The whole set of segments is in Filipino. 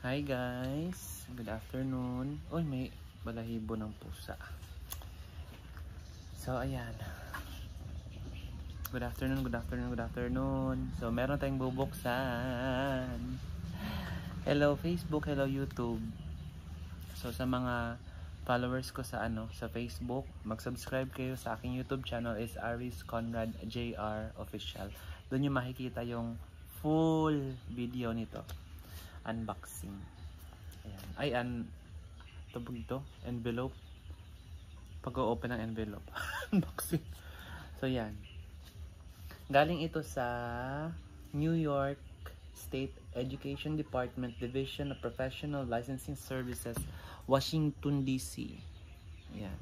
Hi guys, good afternoon. Uy, may balahibo ng pusa. So ayan. Good afternoon, good afternoon, good afternoon. So meron tayong bubuksan. Hello Facebook, hello YouTube. So sa mga followers ko sa sa Facebook, mag-subscribe kayo sa aking YouTube channel is Aris Conrad JR Official. Doon niyo makikita yung full video nito. Unboxing. Ayan. Tubog ito, envelope. Pag-o-open ng envelope. Unboxing. So yan. Galing ito sa New York State Education Department Division of Professional Licensing Services, Washington DC. Yan.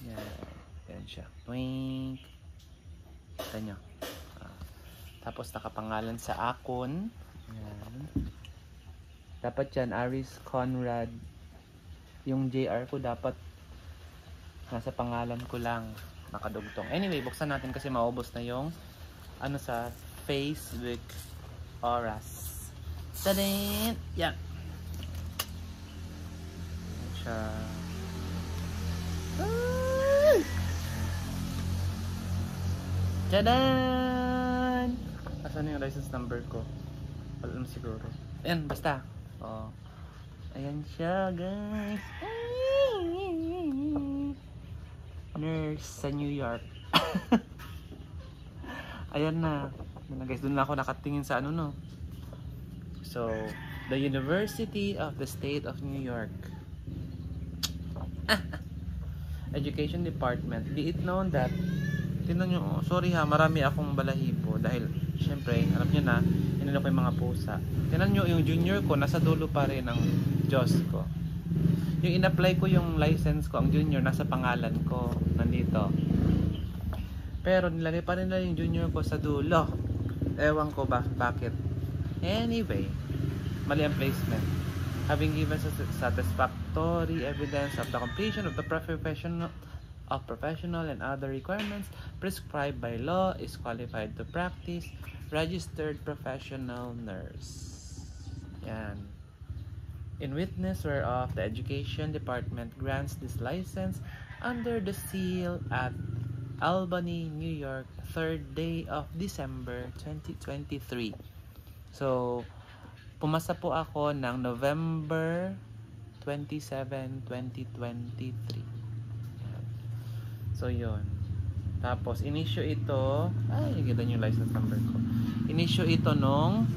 Yan. Yan siya. Twink. Ito nyo. Tapos nakapangalan sa akon. Yan. Dapat yan, Aris Conrad. Yung JR ko dapat nasa pangalan ko lang nakadugtong. Anyway, buksan natin kasi maubos na yung sa Facebook oras. Tadin! Yan! Yan siya. Tadan! Asan yung license number ko? Wala naman siguro. Ayan, basta. Oh. Ayan siya, guys. Nurse sa New York. Ayan na. Guys, doon na ako nakatingin sa no. So, the University of the State of New York. Education Department. Be it known that, tingnan nyo, sorry ha, marami akong balahibo dahil, syempre, alam nyo na, inano ko yung mga pusa. Tingnan nyo, yung junior ko, nasa dulo pa rin ng Diyos ko. Yung in-apply ko yung license ko, ang junior, nasa pangalan ko, nandito. Pero nilagay pa rin na yung junior ko sa dulo. Ewan ko ba, bakit. Anyway, mali ang placement. Having given satisfactory evidence of the completion of the professional and other requirements prescribed by law, is qualified to practice, registered professional nurse. Yan. In witness whereof the Education Department grants this license under the seal at Albany, New York, 3rd day of December 2023. So, pumasa po ako ng November 27, 2023. So, yun. Tapos, in-issue ito. Ay, ganda yung license number ko. In-issue ito nung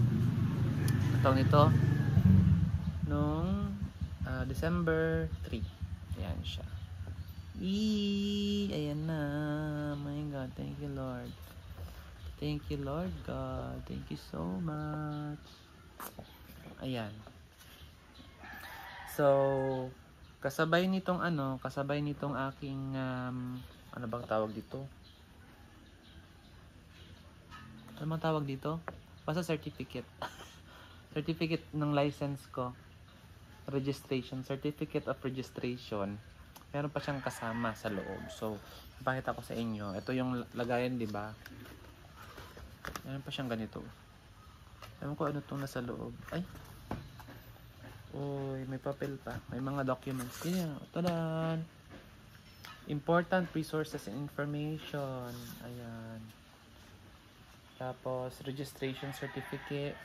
December 3. Ayan siya. Ayan na. My God, thank you Lord. Thank you Lord God. Thank you so much. Ayan. So, kasabay nitong aking ano bang tawag dito? Ano bang tawag dito? Basta certificate. Certificate ng license ko. Registration, certificate of registration. Meron pa siyang kasama sa loob. So, ipakita ko sa inyo. Ito yung lagayan, di ba? Meron pa siyang ganito. Ewan ko ano itong nasa loob. Ay! Uy, may papel pa. May mga documents. Yan. Tadan! Important resources and information. Ayan. Tapos, registration certificate.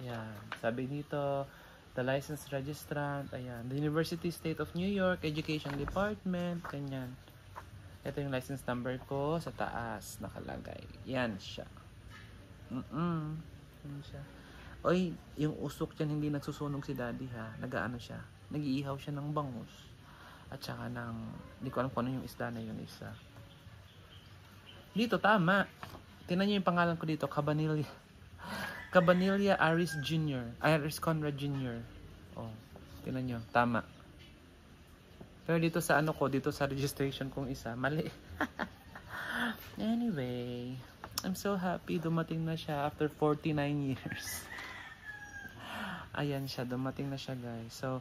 Ayan. Sabi dito, the licensed registrant, ayan, the University State of New York Education Department, ganyan. Ito yung license number ko sa taas nakalagay. Yan siya. Yan siya. Oy, yung usok dyan hindi nagsusunog si daddy ha. Nagaano siya. Nag-iihaw siya ng bangus. At saka ng, hindi ko alam kung ano yung isda na yun isa. Dito, tama. Tingnan nyo yung pangalan ko dito, Cabanilla Aris Jr. Aris Conrad Jr. Oh, tingnan nyo, tama. Pero dito sa dito sa registration kong isa, mali. Anyway, I'm so happy dumating na siya after 49 years. Ayan siya, dumating na siya guys. So,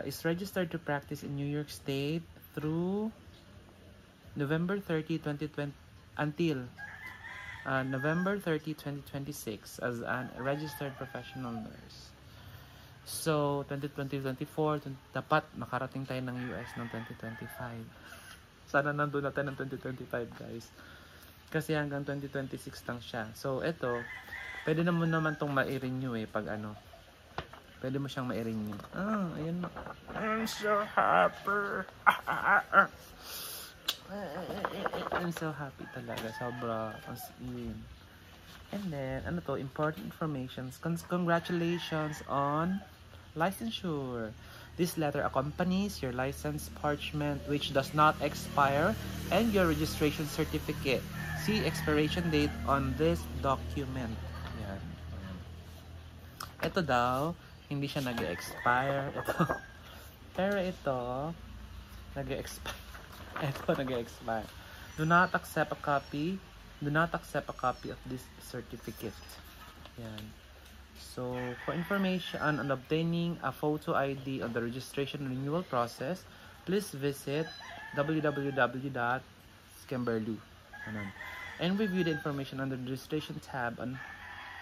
is registered to practice in New York State through November 30, 2020 until November 30, 2026 as a registered professional nurse. So, 2020-2024, dapat makarating tayo ng US ng 2025. Sana nandun natin ng 2025, guys. Kasi hanggang 2026 lang siya. So, ito, pwede naman itong ma-renew pag ano. Pwede mo siyang ma-renew. Ayun. I'm so happy. I'm so happy talaga. Sobra. As in. And then, ano to? Important information. Congratulations on licensure. This letter accompanies your license parchment which does not expire and your registration certificate. See expiration date on this document. Yan. Ito daw, hindi siya nag-expire. Ito. Pero ito, nag-expire. Ito, nag-expire. Do not accept a copy of this certificate. Yan. So, for information on obtaining a photo ID on the registration renewal process, please visit www.skimberlu and review the information under the registration tab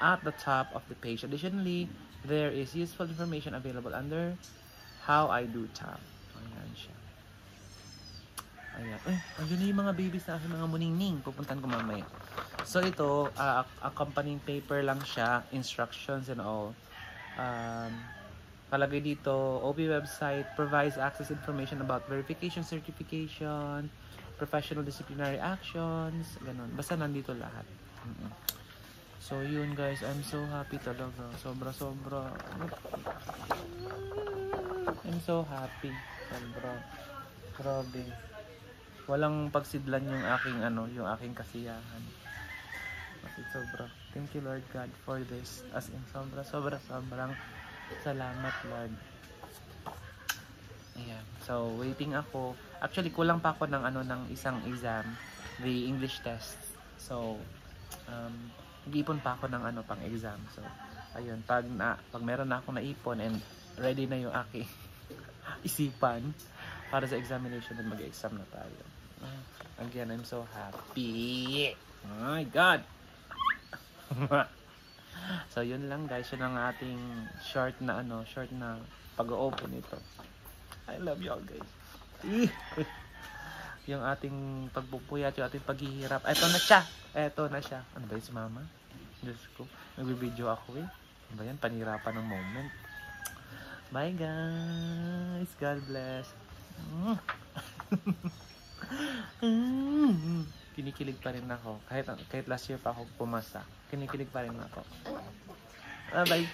at the top of the page. Additionally, there is useful information available under How I Do tab. Ayan siya. Ayan. Ayun na yung mga babies na aking mga muningning. Pupuntan ko mamaya. So ito, accompanying paper lang siya, instructions and all. Kalagay dito, OP website provides access information about verification, certification, professional disciplinary actions, ganun. Basta nandito lahat. So yun guys, I'm so happy talaga. Sobra. I'm so happy. Sobra. Grabe. Walang pagsidlan yung aking kasiyahan. Kasi sobra. Thank you Lord God for this. As in sobrang salamat Lord. Ayan. So waiting ako. Actually kulang pa ako ng isang exam, the English test. So nag-ipon pa ako ng pang exam. So ayun, pag meron na akong naipon and ready na yung aking isipan para sa examination and mag-exam na tayo. Again, I'm so happy. Oh my God. So yun lang guys, yun ang ating short na pag-open ito. I love you all guys. Yung ating pagpupuyat, yung ating paghihirap. Ito na siya. Ano ba yun si mama? Diyos ko. Nag-video ako Ano ba yan? Panirapan ng moment. Bye guys. God bless. Kinikilig pa rin ako. Kahit last year pa ako pumasa. Kinikilig pa rin ako. Bye.